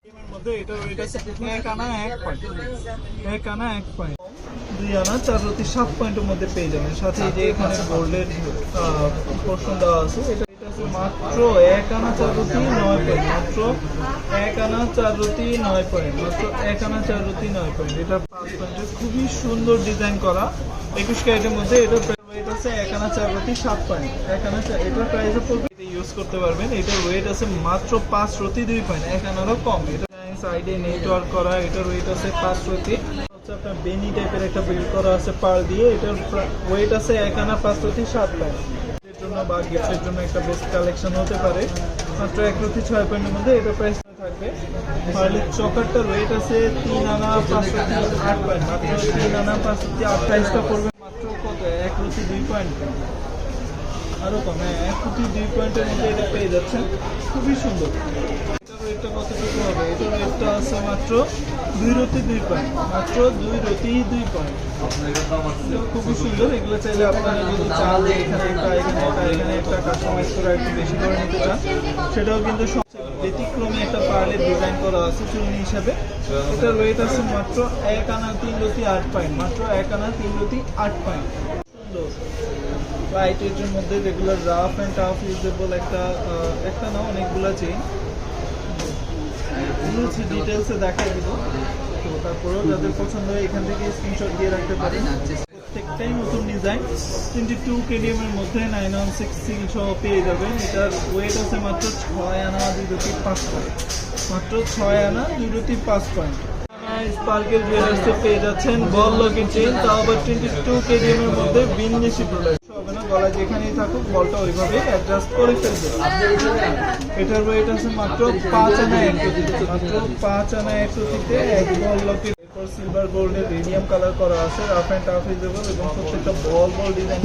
মধ্যে এটা এটা 1 আনা 1 পয়েন্ট 1 আনা 1 পয়েন্ট 2 আনা 4 রতি 7 পয়েন্টের মধ্যে পেয়ে যাবেন। সাথে এই যে এখানে গোল্ডের পোর্শন দেওয়া আছে, এটা আছে মাত্র 1 আনা 4 রতি 9 পয়েন্ট, মাত্র 1 আনা 4 রতি 9 পয়েন্ট, মাত্র 1 আনা 4 রতি 9 পয়েন্ট। এটা 5 পয়েন্টের খুবই সুন্দর ডিজাইন করা 21 ক্যারেটের মধ্যে। এটা ওয়েট আছে 1 আনা 4 রতি 7 পয়েন্ট, 1 আনা এটার প্রাইস পড়বে, এটা ইউজ করতে পারবেন। এটার ওয়েট আছে মাত্র 5 রতি 2 পয়েন্ট, 1 আনারও কম। এটা সাইডে নেটওয়ার্ক করা, এটার ওয়েট আছে 5 রতি। হচ্ছে আপনার বেনি টাইপের একটা বিল্ড করা আছে পার্ল দিয়ে। এটার ওয়েট আছে 1 আনা 5 রতি 7 পয়েন্ট। এর জন্য বা গিফটের জন্য একটা বেস্ট কালেকশন হতে পারে। মাত্র 1 রতি 6 পয়েন্টের মধ্যে এটা প্রাইস থাকবে। পার্লের চকারটার ওয়েট আছে 3 আনা 5 রতি 8 পয়েন্ট, মাত্র 3 আনা 5 রতি 8। প্রাইসটা পড়বে মাত্র কত, 1 রতি 2 পয়েন্ট, আরো কম। 1 রতি 2 পয়েন্টের মধ্যে এটা পেয়ে যাচ্ছেন, খুবই সুন্দর। রেটটা কতটুকু হবে? এটার রেটটা আছে মাত্র 2 রতি 2 পয়েন্ট, মাত্র 2 রতি 2 পয়েন্ট। খুবই সুন্দর। এগুলো চাইলে আপনারা যদি চান যে এখানে একটা এখানে একটা এখানে একটা কাস্টমাইজ করে একটু বেশি করে নিতে চান, সেটাও কিন্তু সবচেয়ে ব্যতিক্রমী একটা পার্লের ডিজাইন করা আছে চুনি হিসাবে। এটার ওয়েট আছে মাত্র 1 আনা 3 রতি 8 পয়েন্ট, মাত্র 1 আনা 3 রতি 8 পয়েন্ট। সুন্দর লাইট এর মধ্যে regular rough and tough usable একটা না অনেকগুলো চেইন ডিটেলসে দেখাই দিব। তো তারপরেও যাদের পছন্দ হয় এখান থেকে স্ক্রিনশট দিয়ে রাখতে পারেন। প্রত্যেকটাই নতুন ডিজাইন। 22 কেডিএম এর মধ্যে 916 সিল সহ পেয়ে যাবেন। এটার ওয়েট আছে মাত্র 6 আনা 2 রতি 5 পয়েন্ট, মাত্র 6 আনা 2 রতি 5 পয়েন্ট। স্পার্কেল জুয়েলার্সে পেয়ে যাচ্ছেন বল লকের চেইন, তাও আবার 22 কেডিএম এর মধ্যে বিন্দেশি প্রোডাক্ট হবে না, গলায় যেখানেই থাকুক বলটা ওইভাবে অ্যাডজাস্ট করে ফেলবে। এটার ওয়েট আছে মাত্র 5 আনা 1 রতি, মাত্র 5 আনা 1 রতিতে এক বল লকের। এরপর সিলভার গোল্ডের রেডিয়াম কালার করা আছে, রাফ অ্যান্ড টাফ ইউজেবল এবং প্রত্যেকটা বল ডিজাইন।